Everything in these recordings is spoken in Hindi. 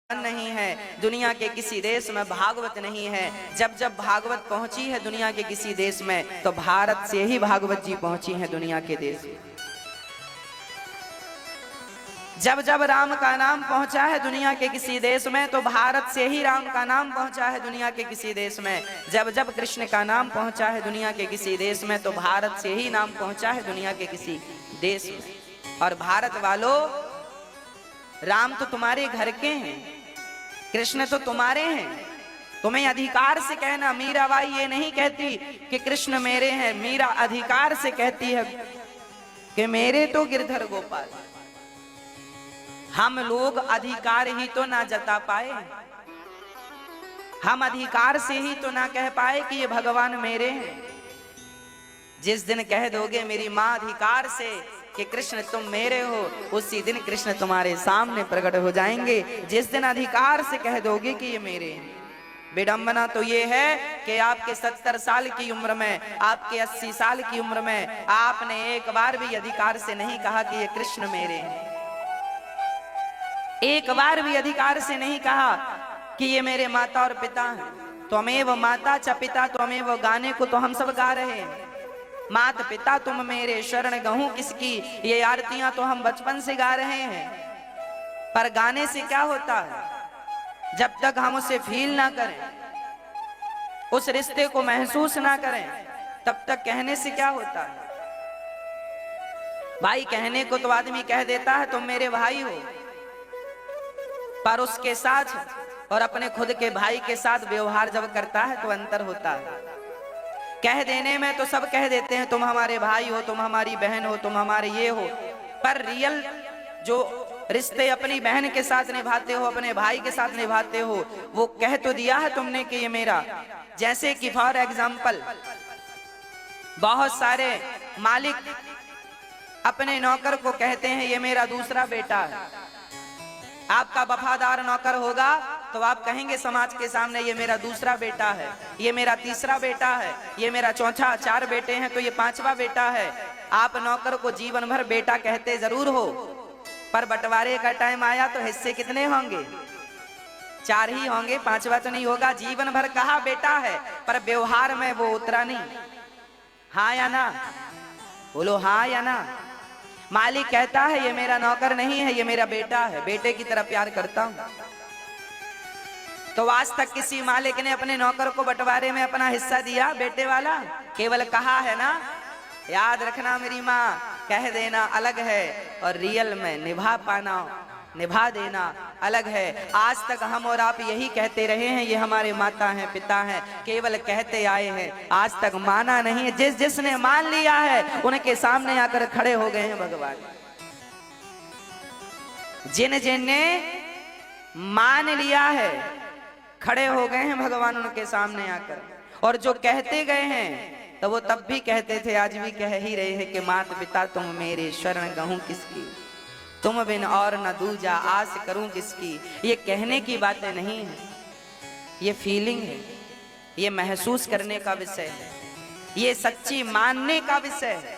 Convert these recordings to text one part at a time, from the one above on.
नहीं है, दुनिया के किसी देश में भागवत नहीं है। जब जब भागवत पहुंची है दुनिया के किसी देश में, तो भारत से ही भागवत जी पहुंची है दुनिया के देश में। जब जब राम का नाम पहुंचा है दुनिया के किसी देश में, तो भारत से ही राम का नाम पहुंचा है दुनिया के किसी देश में। जब जब कृष्ण का नाम पहुंचा है दुनिया के किसी देश में, तो भारत से ही नाम पहुंचा है दुनिया के किसी देश में। और भारत वालों, राम तो तुम्हारे घर के हैं, कृष्ण तो तुम्हारे हैं। तुम्हें अधिकार से कहना, मीराबाई ये नहीं कहती कि कृष्ण मेरे हैं, मीरा अधिकार से कहती है कि मेरे तो गिरधर गोपाल। हम लोग अधिकार ही तो ना जता पाए, हम अधिकार से ही तो ना कह पाए कि ये भगवान मेरे हैं। जिस दिन कह दोगे मेरी माँ अधिकार से कि कृष्ण तुम मेरे हो, उसी दिन कृष्ण तुम्हारे सामने प्रकट हो जाएंगे। जिस दिन अधिकार से कह दोगे कि ये मेरे हैं। विडंबना तो ये है कि आपके 70 साल की उम्र में, आपके 80 साल की उम्र में आपने एक बार भी अधिकार से नहीं कहा कि ये कृष्ण मेरे हैं। एक बार भी अधिकार से नहीं कहा कि ये मेरे माता और पिता हैं। त्वमेव माता च पिता त्वमेव गाने को तो हम सब गा रहे हैं। मात पिता तुम मेरे शरण गहूं किसकी, ये आरतियां तो हम बचपन से गा रहे हैं। पर गाने से क्या होता है? जब तक हम उसे फील ना करें, उस रिश्ते को महसूस ना करें, तब तक कहने से क्या होता है? भाई कहने को तो आदमी कह देता है तुम मेरे भाई हो, पर उसके साथ और अपने खुद के भाई के साथ व्यवहार जब करता है तो अंतर होता है। कह देने में तो सब कह देते हैं तुम हमारे भाई हो, तुम हमारी बहन हो, तुम हमारे ये हो, पर रियल जो रिश्ते अपनी बहन के साथ निभाते हो, अपने भाई के साथ निभाते हो, वो कह तो दिया है तुमने कि ये मेरा। जैसे कि फॉर एग्जाम्पल, बहुत सारे मालिक अपने नौकर को कहते हैं ये मेरा दूसरा बेटा है। आपका वफादार नौकर होगा तो आप कहेंगे समाज के सामने ये मेरा दूसरा बेटा है, ये मेरा तीसरा बेटा है, ये मेरा चौथा, 4 बेटे हैं तो ये 5वां बेटा है। आप नौकर को जीवन भर बेटा कहते जरूर हो, पर बंटवारे का टाइम आया तो हिस्से कितने होंगे? 4 ही होंगे, 5वां तो नहीं होगा। जीवन भर कहा बेटा है, पर व्यवहार में वो उतरा नहीं। हाँ या ना? बोलो हाँ या ना। मालिक कहता है ये मेरा नौकर नहीं है, ये मेरा बेटा है, बेटे की तरह प्यार करता हूं। तो आज तक किसी मालिक ने अपने नौकर को बंटवारे में अपना हिस्सा दिया बेटे वाला? केवल कहा है ना। याद रखना मेरी माँ, कह देना अलग है और रियल में निभा पाना, निभा देना अलग है। आज तक हम और आप यही कहते रहे हैं ये हमारे माता हैं, पिता हैं, केवल कहते आए हैं, आज तक माना नहीं है। जिस जिसने मान लिया है उनके सामने आकर खड़े हो गए हैं भगवान। जिन जिनने मान लिया है खड़े हो गए हैं भगवान उनके सामने आकर। और जो कहते गए हैं तो वो तब भी कहते थे, आज भी कह ही रहे हैं कि मात पिता तुम मेरे शरण गहूं किसकी, तुम बिन और न दूजा आस करूं किसकी। ये कहने की बातें नहीं है, ये फीलिंग है, ये महसूस करने का विषय है, ये सच्ची मानने का विषय है।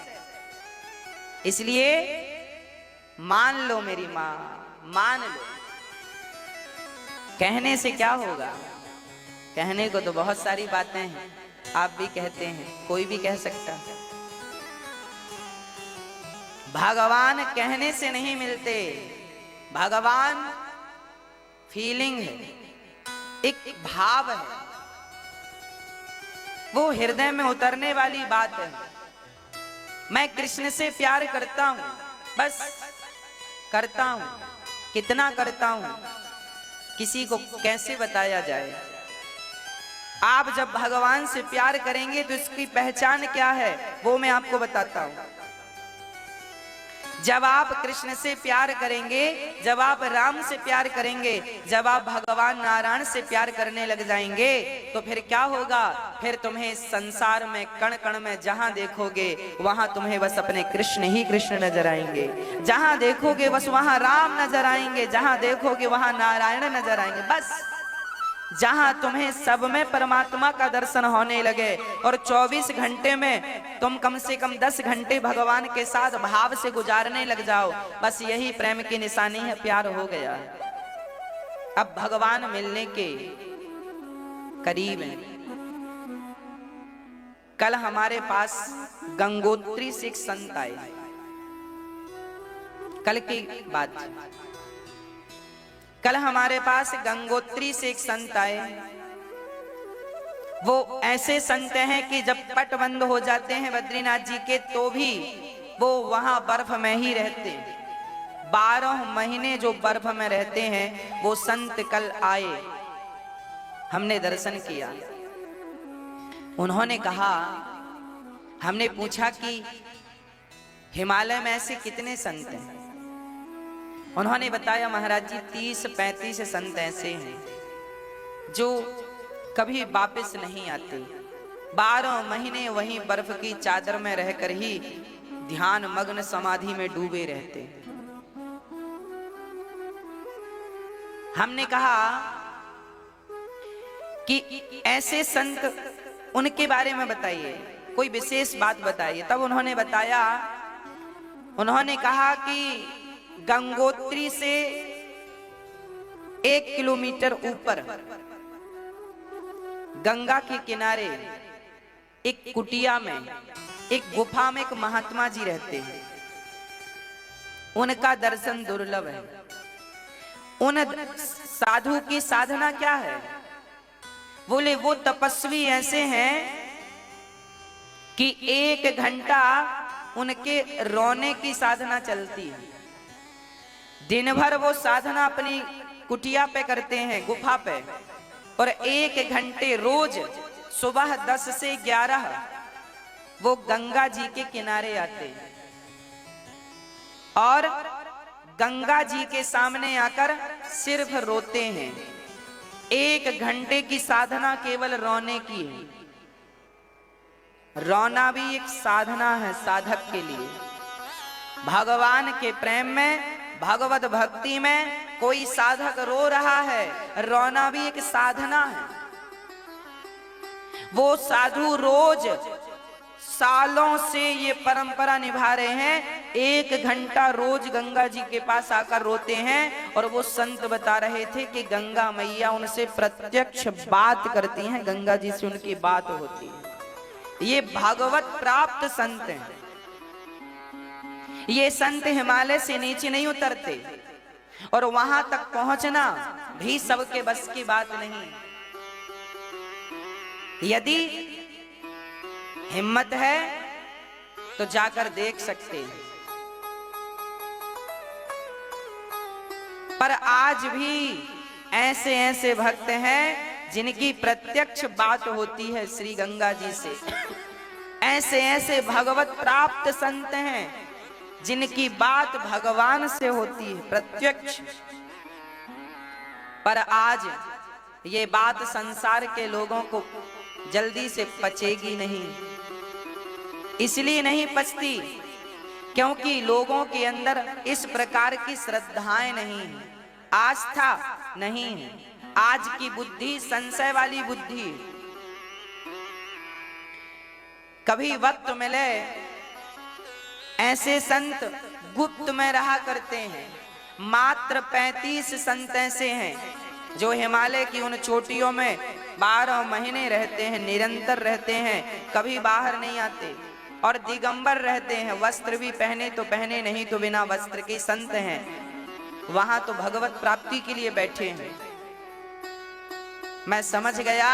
इसलिए मान लो मेरी मां, मान लो। कहने से क्या होगा? कहने को तो बहुत सारी बातें हैं, आप भी कहते हैं, कोई भी कह सकता है। भगवान कहने से नहीं मिलते, भगवान फीलिंग है, एक भाव है, वो हृदय में उतरने वाली बात है। मैं कृष्ण से प्यार करता हूं, बस करता हूं। कितना करता हूं किसी को कैसे बताया जाए? आप जब भगवान से प्यार करेंगे तो इसकी पहचान क्या है वो मैं आपको बताता हूं। जब आप कृष्ण से प्यार करेंगे, जब आप राम से प्यार करेंगे, जब आप भगवान नारायण से प्यार करने लग जाएंगे, तो फिर क्या होगा? फिर तुम्हें संसार में कण कण में जहां देखोगे वहां तुम्हें बस अपने कृष्ण ही कृष्ण नजर आएंगे। जहां देखोगे बस वहां राम नजर आएंगे, जहां देखोगे वहां नारायण नजर आएंगे। बस जहां तुम्हें सब में परमात्मा का दर्शन होने लगे और 24 घंटे में तुम कम से कम 10 घंटे भगवान के साथ भाव से गुजारने लग जाओ, बस यही प्रेम की निशानी है, प्यार हो गया। अब भगवान मिलने के करीब हैं। कल हमारे पास गंगोत्री से एक संत आए, कल की बात। कल हमारे पास गंगोत्री से एक संत आए। वो ऐसे संत हैं कि जब पट बंद हो जाते हैं बद्रीनाथ जी के, तो भी वो वहां बर्फ में ही रहते हैं। 12 महीने जो बर्फ में रहते हैं, वो संत कल आए, हमने दर्शन किया। उन्होंने कहा, हमने पूछा कि हिमालय में ऐसे कितने संत हैं। उन्होंने बताया, महाराज जी 30-35 संत ऐसे हैं जो कभी वापस नहीं आते। 12 महीने वहीं बर्फ की चादर में रहकर ही ध्यान मग्न समाधि में डूबे रहते। हमने कहा कि ऐसे संत, उनके बारे में बताइए, कोई विशेष बात बताइए। तब उन्होंने बताया, उन्होंने कहा कि गंगोत्री से 1 किलोमीटर ऊपर गंगा के किनारे एक कुटिया में, एक गुफा में एक महात्मा जी रहते हैं। उनका दर्शन दुर्लभ है। उन साधु की साधना क्या है? बोले वो तपस्वी ऐसे हैं कि 1 घंटा उनके रोने की साधना चलती है। दिन भर वो साधना अपनी कुटिया पे करते हैं, गुफा पे, और 1 घंटे रोज सुबह 10 से 11 वो गंगा जी के किनारे आते हैं और गंगा जी के सामने आकर सिर्फ रोते हैं। 1 घंटे की साधना केवल रोने की है। रोना भी एक साधना है साधक के लिए। भगवान के प्रेम में, भगवत भक्ति में कोई साधक रो रहा है, रोना भी एक साधना है। वो साधु रोज सालों से ये परंपरा निभा रहे हैं। 1 घंटा रोज गंगा जी के पास आकर रोते हैं। और वो संत बता रहे थे कि गंगा मैया उनसे प्रत्यक्ष बात करती हैं, गंगा जी से उनकी बात होती है। ये भागवत प्राप्त संत हैं। ये संत हिमालय से नीचे नहीं उतरते और वहां तक पहुंचना भी सबके बस की बात नहीं। यदि हिम्मत है तो जाकर देख सकते हैं। पर आज भी ऐसे ऐसे भक्त हैं जिनकी प्रत्यक्ष बात होती है श्री गंगा जी से। ऐसे ऐसे भगवत प्राप्त संत हैं जिनकी बात भगवान से होती है प्रत्यक्ष। पर आज ये बात संसार के लोगों को जल्दी से पचेगी नहीं। इसलिए नहीं पचती क्योंकि लोगों के अंदर इस प्रकार की श्रद्धाएं नहीं है, आस्था नहीं है। आज की बुद्धि संशय वाली बुद्धि। कभी वक्त मिले, ऐसे संत गुप्त में रहा करते हैं। मात्र 35 संत ऐसे हैं जो हिमालय की उन चोटियों में 12 महीने रहते हैं, निरंतर रहते हैं, कभी बाहर नहीं आते और दिगंबर रहते हैं। वस्त्र भी पहने तो पहने, नहीं तो बिना वस्त्र के संत हैं। वहां तो भगवत प्राप्ति के लिए बैठे हैं। मैं समझ गया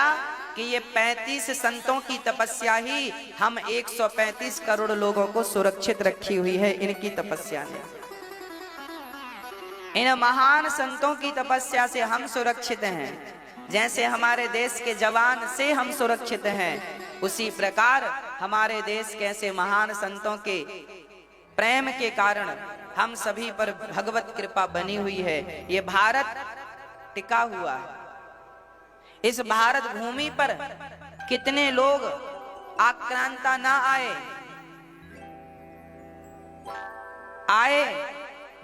कि ये 35 संतों की तपस्या ही हम 135 करोड़ लोगों को सुरक्षित रखी हुई है। इनकी तपस्या ने, इन महान संतों की तपस्या से हम सुरक्षित हैं। जैसे हमारे देश के जवान से हम सुरक्षित हैं, उसी प्रकार हमारे देश के ऐसे महान संतों के प्रेम के कारण हम सभी पर भगवत कृपा बनी हुई है। ये भारत टिका हुआ है। इस भारत भूमि पर कितने लोग आक्रांता ना आए,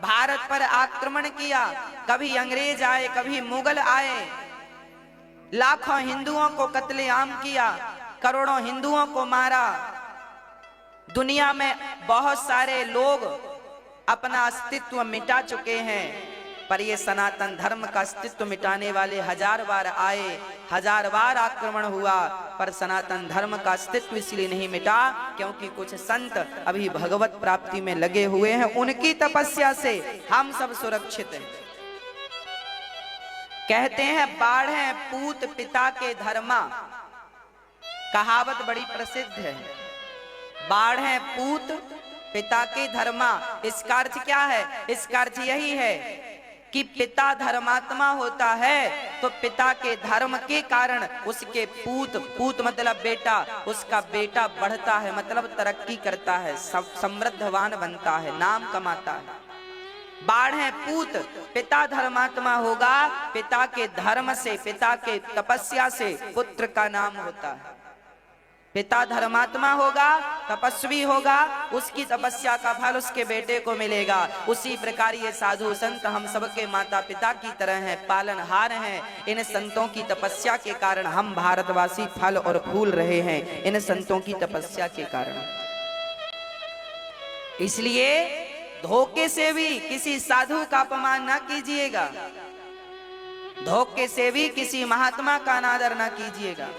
भारत पर आक्रमण किया। कभी अंग्रेज आए, कभी मुगल आए, लाखों हिंदुओं को कत्लेआम किया, करोड़ों हिंदुओं को मारा। दुनिया में बहुत सारे लोग अपना अस्तित्व मिटा चुके हैं। पर ये सनातन धर्म का अस्तित्व मिटाने वाले 1000 बार आए, 1000 बार आक्रमण हुआ, पर सनातन धर्म का अस्तित्व इसलिए नहीं मिटा क्योंकि कुछ संत अभी भगवत प्राप्ति में लगे हुए हैं। उनकी तपस्या से हम सब सुरक्षित हैं। कहते हैं बाढ़े पूत पिता के धर्मा, कहावत बड़ी प्रसिद्ध है। बाढ़े पूत पिता के धर्मा, इसका अर्थ क्या है? इसका अर्थ यही है कि पिता धर्मात्मा होता है तो पिता के धर्म के कारण उसके पूत मतलब बेटा, उसका बेटा बढ़ता है, मतलब तरक्की करता है, समृद्धवान बनता है, नाम कमाता है। बाढ़े पूत, पिता धर्मात्मा होगा, पिता के धर्म से, पिता के तपस्या से पुत्र का नाम होता है। पिता धर्मात्मा होगा, तपस्वी होगा, उसकी तपस्या का फल उसके बेटे को मिलेगा। उसी प्रकार ये साधु संत हम सबके माता पिता की तरह हैं, पालनहार हैं। इन संतों की तपस्या के कारण हम भारतवासी फल और फूल रहे हैं, इन संतों की तपस्या के कारण। इसलिए धोखे से भी किसी साधु का अपमान ना कीजिएगा, धोखे से भी किसी महात्मा का अनादर ना कीजिएगा।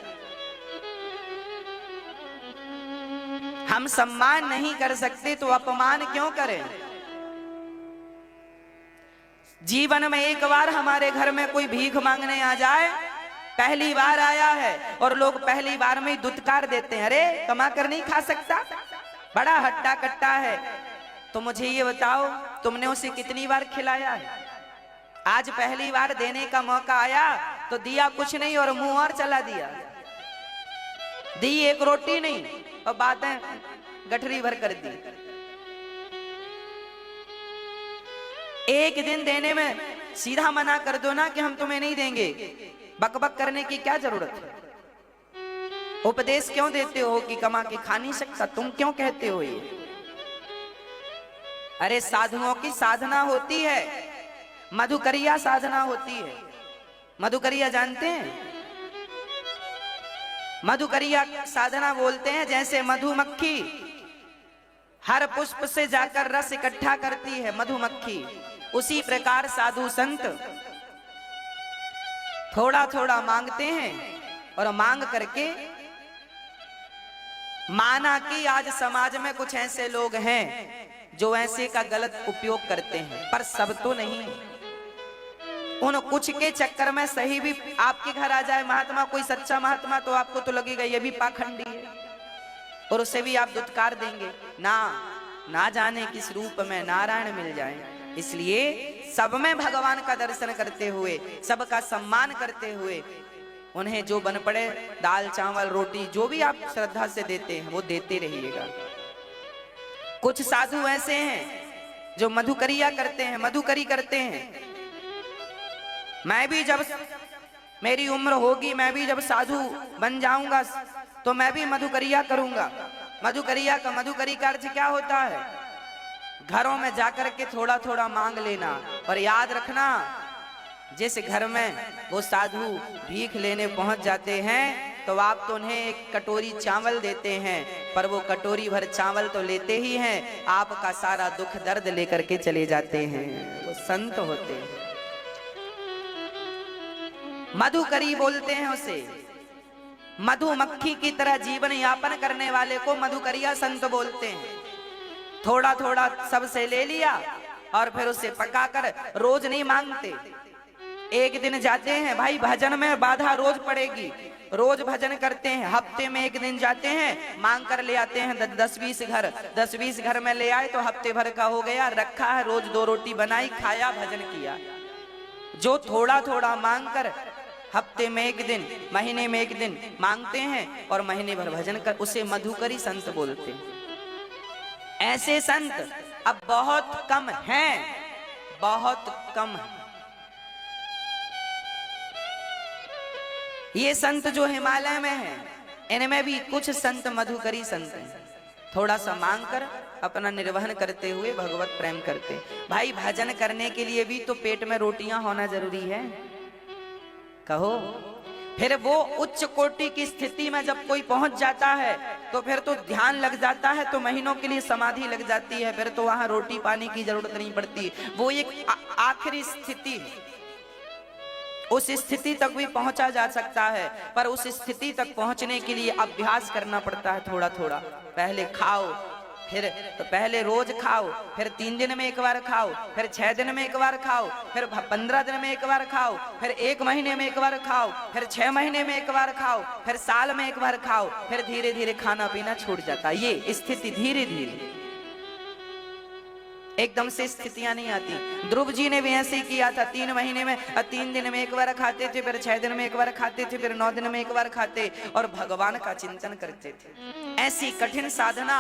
हम सम्मान नहीं कर सकते तो अपमान क्यों करें? जीवन में एक बार हमारे घर में कोई भीख मांगने आ जाए, पहली बार आया है और लोग पहली बार में ही दुत्कार देते हैं, अरे कमा कर नहीं खा सकता, बड़ा हट्टा कट्टा है। तो मुझे ये बताओ, तुमने उसे कितनी बार खिलाया है? आज पहली बार देने का मौका आया तो दिया कुछ नहीं और मुंह और चला दिया, दी एक रोटी नहीं और बातें गठरी भर कर दी। एक दिन देने में सीधा मना कर दो ना कि हम तुम्हें नहीं देंगे, बकबक करने की क्या जरूरत है? उपदेश क्यों देते हो कि कमा के खा नहीं सकता, तुम क्यों कहते हो ये? अरे साधुओं की साधना होती है, मधुकरिया साधना होती है। मधुकरिया जानते हैं? मधुकरिया साधना बोलते हैं जैसे मधुमक्खी हर पुष्प से जाकर रस इकट्ठा करती है मधुमक्खी, उसी प्रकार साधु संत थोड़ा थोड़ा मांगते हैं और मांग करके माना कि आज समाज में कुछ ऐसे लोग हैं जो ऐसे का गलत उपयोग करते हैं, पर सब तो नहीं। उन कुछ के चक्कर में सही भी आपके घर आ जाए महात्मा, कोई सच्चा महात्मा, तो आपको तो लगेगा ये भी पाखंडी है और उसे भी आप दुत्कार देंगे। ना जाने किस रूप में नारायण मिल जाए। इसलिए सब में भगवान का दर्शन करते हुए, सबका सम्मान करते हुए, उन्हें जो बन पड़े दाल चावल रोटी जो भी आप श्रद्धा से देते हैं वो देते रहिएगा। कुछ साधु ऐसे हैं जो मधुकरिया करते हैं, मधुकरी करते हैं। मैं भी जब मेरी उम्र होगी, मैं भी जब साधु बन जाऊंगा तो मैं भी मधुकरिया करूंगा। मधुकरी का अर्थ क्या होता है? घरों में जाकर के थोड़ा थोड़ा मांग लेना, और याद रखना जिस घर में वो साधु भीख लेने पहुंच जाते हैं तो आप तो उन्हें एक कटोरी चावल देते हैं, पर वो कटोरी भर चावल तो लेते ही हैं, आपका सारा दुख दर्द लेकर के चले जाते हैं। वो संत होते हैं, मधुकरी बोलते हैं उसे। मधुमक्खी की तरह जीवन यापन करने वाले को मधुकरिया संत बोलते हैं। थोड़ा थोड़ा सबसे ले लिया और फिर उसे पकाकर रोज नहीं मांगते। एक दिन जाते हैं भाई, भजन में बाधा रोज पड़ेगी, रोज भजन करते हैं, हफ्ते में एक दिन जाते हैं, मांग कर ले आते हैं 10-20 घर में ले आए तो हफ्ते भर का हो गया, रखा है, रोज 2 रोटी बनाई, खाया, भजन किया। जो थोड़ा थोड़ा मांग कर हफ्ते में एक दिन, महीने में एक दिन मांगते हैं और महीने भर भजन कर, उसे मधुकरी संत बोलते हैं। ऐसे संत अब बहुत कम हैं, बहुत कम हैं। ये संत जो हिमालय में हैं, इनमें भी कुछ संत मधुकरी संत हैं, थोड़ा सा मांग कर अपना निर्वहन करते हुए भगवत प्रेम करते। भाई भजन करने के लिए भी तो पेट में रोटियां होना जरूरी है, कहो। फिर वो उच्च कोटि की स्थिति में जब कोई पहुंच जाता है तो फिर तो ध्यान लग जाता है, तो महीनों के लिए समाधि लग जाती है, फिर तो वहां रोटी पानी की जरूरत नहीं पड़ती। वो एक आखिरी स्थिति है, उस स्थिति तक भी पहुंचा जा सकता है, पर उस स्थिति तक पहुंचने के लिए अभ्यास करना पड़ता है थोड़ा थोड़ा। पहले खाओ, फिर तो पहले रोज खाओ, फिर 3 दिन में एक बार खाओ, फिर 6 दिन में एक बार खाओ, फिर 15 दिन में एक बार खाओ, फिर 1 महीने में एक बार खाओ, फिर 6 महीने में एक बार खाओ, फिर साल में एक बार खाओ, फिर धीरे धीरे खाना पीना छूट जाता है। ये स्थिति धीरे धीरे, एकदम से स्थितियां नहीं आती। ध्रुव जी ने भी ऐसे ही किया था, 3 महीने में 3 दिन में एक बार खाते थे, फिर 6 दिन में एक बार खाते थे, फिर 9 दिन में एक बार खाते और भगवान का चिंतन करते थे। ऐसी कठिन साधना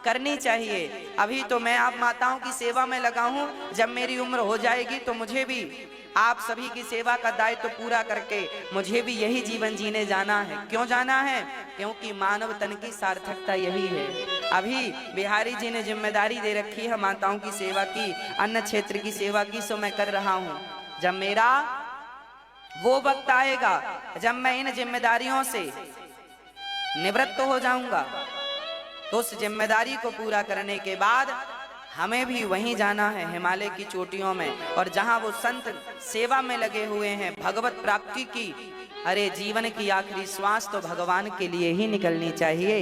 करनी चाहिए। अभी तो मैं आप माताओं की सेवा में लगा हूं, जब मेरी उम्र हो जाएगी तो मुझे भी आप सभी की सेवा का दायित्व पूरा करके मुझे भी यही जीवन जीने जाना है। क्यों जाना है? क्योंकि मानव तन की सार्थकता यही है। अभी बिहारी जी ने जिम्मेदारी दे रखी है माताओं की सेवा की, अन्न क्षेत्र की सेवा की, सो मैं कर रहा हूं। जब मेरा वो वक्त आएगा जब मैं इन जिम्मेदारियों से निवृत्त हो जाऊंगा, तो उस जिम्मेदारी को पूरा करने के बाद हमें भी वहीं जाना है, हिमालय की चोटियों में, और जहां वो संत सेवा में लगे हुए हैं भगवत प्राप्ति की। अरे जीवन की आखिरी श्वास तो भगवान के लिए ही निकलनी चाहिए।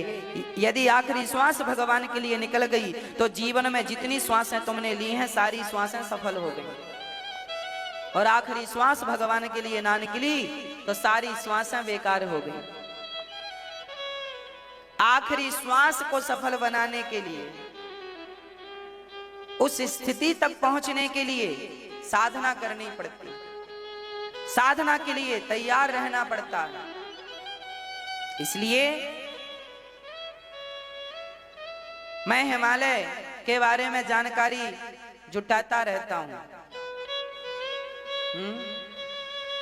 यदि आखिरी श्वास भगवान के लिए निकल गई तो जीवन में जितनी श्वासें तुमने ली हैं सारी श्वासें सफल हो गई, और आखिरी श्वास भगवान के लिए ना निकली तो सारी श्वासें बेकार हो गई। आखिरी श्वास को सफल बनाने के लिए, उस स्थिति तक पहुंचने के लिए साधना करनी पड़ती, साधना के लिए तैयार रहना पड़ता है। इसलिए मैं हिमालय के बारे में जानकारी जुटाता रहता हूं।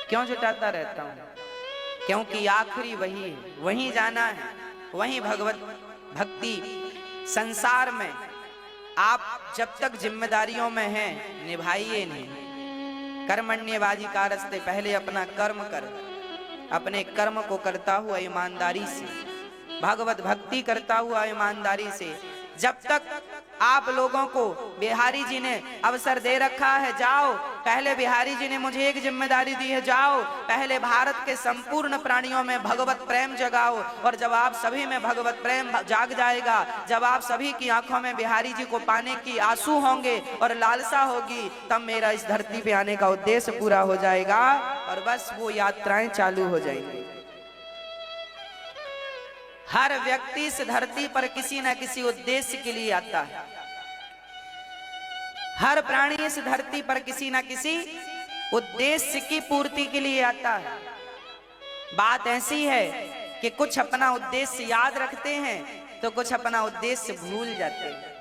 क्यों जुटाता रहता हूं? क्योंकि आखिरी वही है, वहीं जाना है, वहीं भगवत भक्ति। संसार में आप जब तक जिम्मेदारियों में हैं निभाइए नहीं। कर्मण्यवाजी का रास्ते, पहले अपना कर्म कर, अपने कर्म को करता हुआ ईमानदारी से, भगवत भक्ति करता हुआ ईमानदारी से। जब तक आप लोगों को बिहारी जी ने अवसर दे रखा है, जाओ, पहले बिहारी जी ने मुझे एक जिम्मेदारी दी है, जाओ पहले भारत के संपूर्ण प्राणियों में भगवत प्रेम जगाओ। और जब आप सभी में भगवत प्रेम जाग जाएगा, जब आप सभी की आंखों में बिहारी जी को पाने की आंसू होंगे और लालसा होगी, तब मेरा इस धरती पे आने का उद्देश्य पूरा हो जाएगा और बस वो यात्राएं चालू हो जाएंगी। हर व्यक्ति इस धरती पर किसी न किसी उद्देश्य के लिए आता है। हर प्राणी इस धरती पर किसी न किसी उद्देश्य की पूर्ति के लिए आता है। बात ऐसी है कि कुछ अपना उद्देश्य याद रखते हैं तो कुछ अपना उद्देश्य भूल जाते हैं।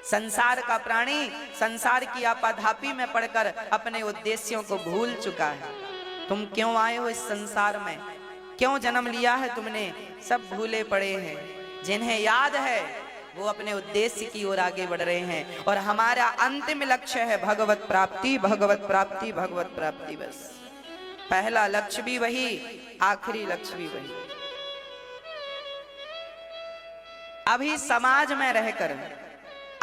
संसार का प्राणी संसार की आपाधापी में पड़कर अपने उद्देश्यों को भूल चुका है। तुम क्यों आए हो इस संसार में, क्यों जन्म लिया है तुमने, सब भूले पड़े हैं। जिन्हें याद है वो अपने उद्देश्य की ओर आगे बढ़ रहे हैं, और हमारा अंतिम लक्ष्य है भगवत प्राप्ति, भगवत प्राप्ति, भगवत प्राप्ति। बस पहला लक्ष्य भी वही, आखिरी लक्ष्य भी वही। अभी समाज में रहकर,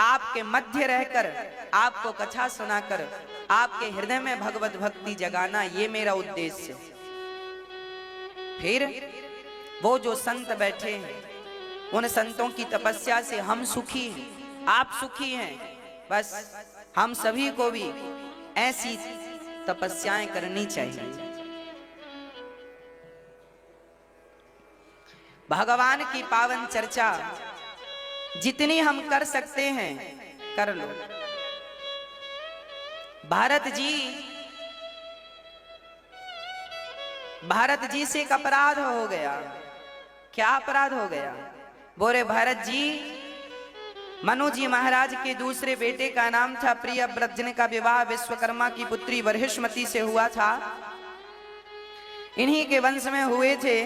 आपके मध्य रहकर, आपको कथा सुनाकर आपके हृदय में भगवत भक्ति जगाना, ये मेरा उद्देश्य है। फिर वो जो संत बैठे हैं, उन संतों की तपस्या से हम सुखी हैं, आप सुखी हैं। बस हम सभी को भी ऐसी तपस्याएं करनी चाहिए। भगवान की पावन चर्चा जितनी हम कर सकते हैं कर लो। भारत जी से एक अपराध हो गया। क्या अपराध हो गया? बोले भरत जी, मनु जी महाराज के दूसरे बेटे का नाम था प्रियव्रत, जिनका विवाह विश्वकर्मा की पुत्री बर्हिष्मती से हुआ था। इन्हीं के वंश में हुए थे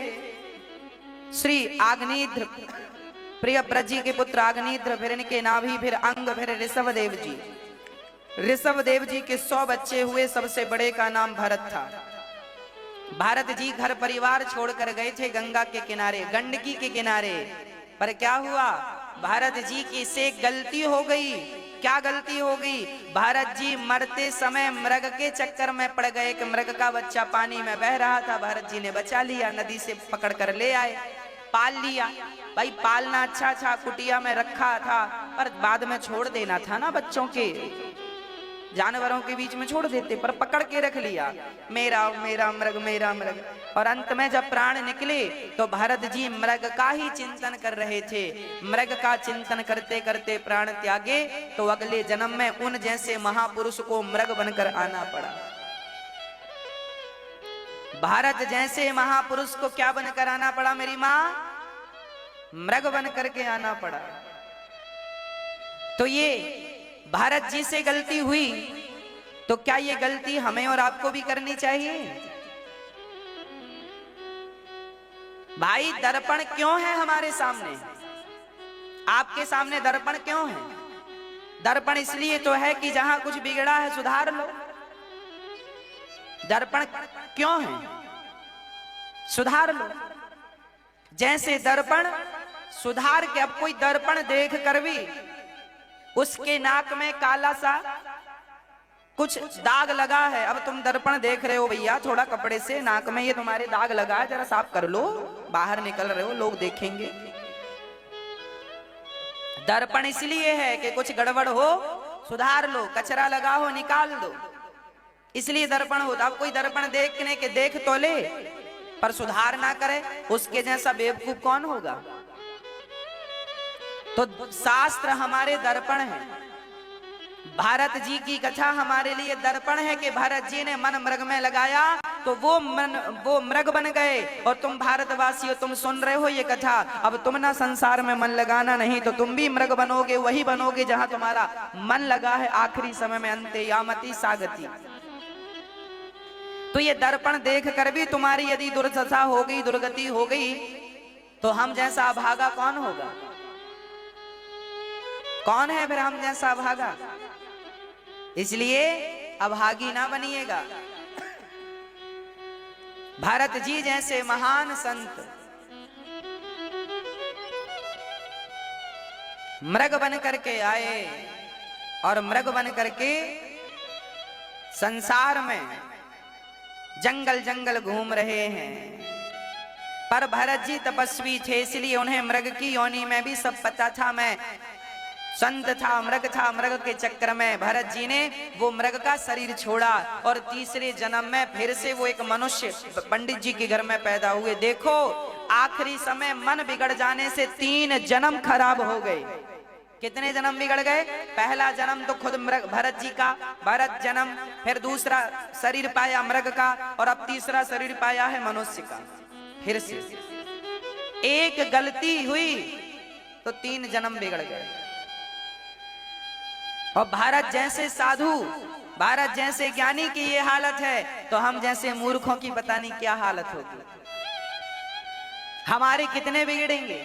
श्री आग्नेत्र, प्रियव्रत जी के पुत्र आग्नेत्र, फिर इनके नाभि, फिर अंग, फिर ऋषभदेव जी। ऋषभदेव जी के 100 बच्चे हुए, सबसे बड़े का नाम भरत था। भारत जी घर परिवार छोड़कर गए थे गंगा के किनारे, गंडकी के किनारे। पर क्या हुआ, भारत जी की से गलती हो गई। क्या गलती हो गई? भारत जी मरते समय मृग के चक्कर में पड़ गए कि मृग का बच्चा पानी में बह रहा था, भारत जी ने बचा लिया, नदी से पकड़ कर ले आए, पाल लिया। भाई पालना अच्छा, कुटिया में रखा था, पर बाद में छोड़ देना था ना, बच्चों के जानवरों के बीच में छोड़ देते, पर पकड़ के रख लिया, मेरा मेरा मृग, मेरा मृग। और अंत में जब प्राण निकले तो भारत जी मृग का ही चिंतन कर रहे थे। मृग का चिंतन करते करते प्राण त्यागे तो अगले जन्म में उन जैसे महापुरुष को मृग बनकर आना पड़ा। भारत जैसे महापुरुष को क्या बनकर आना पड़ा मेरी माँ? मृग बन करके आना पड़ा। तो ये भारत जी से गलती हुई, तो क्या ये गलती हमें और आपको भी करनी चाहिए? भाई दर्पण क्यों है हमारे सामने? आपके सामने दर्पण क्यों है? दर्पण इसलिए तो है कि जहां कुछ बिगड़ा है सुधार लो। दर्पण क्यों है? सुधार लो। जैसे दर्पण सुधार के, अब कोई दर्पण देख कर भी उसके नाक में काला सा कुछ दाग लगा है, अब तुम दर्पण देख रहे हो, भैया थोड़ा कपड़े से नाक में ये तुम्हारे दाग लगा है, जरा साफ कर लो, बाहर निकल रहे हो लोग देखेंगे। दर्पण इसलिए है कि कुछ गड़बड़ हो सुधार लो, कचरा लगा हो निकाल दो, इसलिए दर्पण होता। अब कोई दर्पण देखने के देख तो ले पर सुधार ना करे, उसके जैसा बेवकूफ कौन होगा? तो शास्त्र हमारे दर्पण है। भारत जी की कथा हमारे लिए दर्पण है कि भारत जी ने मन मृग में लगाया तो वो मृग बन गए। और तुम भारतवासियों, तुम सुन रहे हो ये कथा, अब तुम ना संसार में मन लगाना, नहीं तो तुम भी मृग बनोगे, वही बनोगे जहां तुम्हारा मन लगा है आखिरी समय में, अंते यामति सागति। तो ये दर्पण देख कर भी तुम्हारी यदि दुर्दशा हो गई, दुर्गति हो गई, तो हम जैसा अभागा कौन होगा? कौन है फिर हम जैसा अभागा? इसलिए अभागी ना बनिएगा। भारत जी जैसे महान संत मृग बन करके आए और मृग बन करके संसार में जंगल जंगल घूम रहे हैं। पर भरत जी तपस्वी थे, इसलिए उन्हें मृग की योनि में भी सब पता था। मैं संत था, मृग के चक्कर में भरत जी ने वो मृग का शरीर छोड़ा और तीसरे जन्म में फिर से वो एक मनुष्य पंडित जी के घर में पैदा हुए। देखो आखिरी समय मन बिगड़ जाने से 3 जन्म खराब हो गए। कितने जन्म बिगड़ गए? पहला जन्म तो खुद भरत जी का, भरत जन्म, फिर दूसरा शरीर पाया मृग का, और अब तीसरा शरीर पाया है मनुष्य का। फिर से एक गलती हुई तो 3 जन्म बिगड़ गए। और भारत जैसे साधु, भारत जैसे ज्ञानी की ये हालत है, तो हम जैसे मूर्खों की पता नहीं क्या हालत होगी। हमारे कितने बिगड़ेंगे?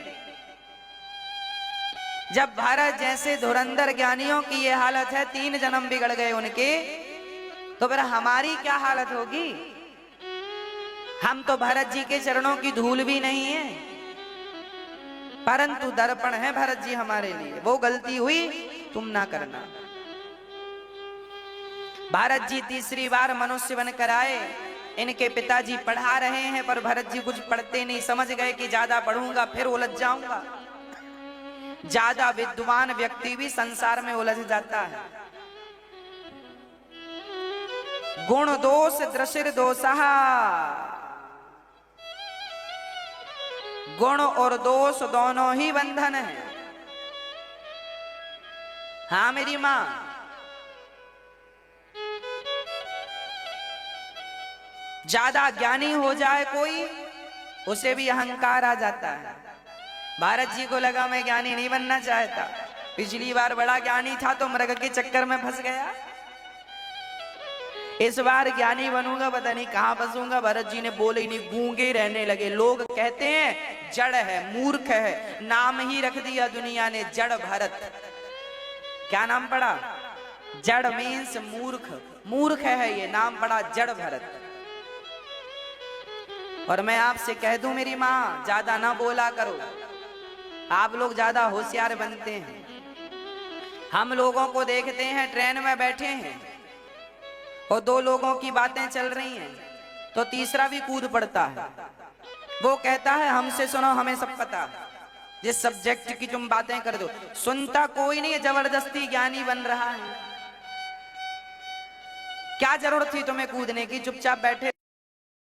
जब भारत जैसे धुरंधर ज्ञानियों की ये हालत है, 3 जन्म बिगड़ गए उनके, तो फिर हमारी क्या हालत होगी? हम तो भरत जी के चरणों की धूल भी नहीं है, परंतु दर्पण है भरत जी हमारे लिए। वो गलती हुई तुम ना करना। भारत जी तीसरी बार मनुष्य बनकर आए। इनके पिताजी पढ़ा रहे हैं, पर भरत जी कुछ पढ़ते नहीं, समझ गए कि ज्यादा पढ़ूंगा फिर उलझ जाऊंगा। ज्यादा विद्वान व्यक्ति भी संसार में उलझ जाता है। गुण दोष दृशिर दोषः, गुण और दोष दोनों ही बंधन है। हाँ मेरी मां, ज्यादा ज्ञानी हो जाए कोई, उसे भी अहंकार आ जाता है। भारत जी को लगा मैं ज्ञानी नहीं बनना चाहता, पिछली बार बड़ा ज्ञानी था तो मृग के चक्कर में फंस गया, इस बार ज्ञानी बनूंगा पता नहीं कहां फंसूंगा। भरत जी ने बोले ही नहीं, गूंगे रहने लगे। लोग कहते हैं जड़ है, मूर्ख है, नाम ही रख दिया दुनिया ने जड़ भरत। क्या नाम पड़ा? जड़ मीन्स मूर्ख, मूर्ख है ये, नाम पड़ा जड़ भरत। और मैं आपसे कह दूं मेरी माँ, ज्यादा ना बोला करो। आप लोग ज्यादा होशियार बनते हैं। हम लोगों को देखते हैं ट्रेन में बैठे हैं और दो लोगों की बातें चल रही हैं तो तीसरा भी कूद पड़ता है। वो कहता है हमसे सुनो, हमें सब पता, जिस सब्जेक्ट की तुम बातें कर दो। सुनता कोई नहीं है, जबरदस्ती ज्ञानी बन रहा है। क्या जरूरत थी तुम्हें कूदने की, चुपचाप बैठे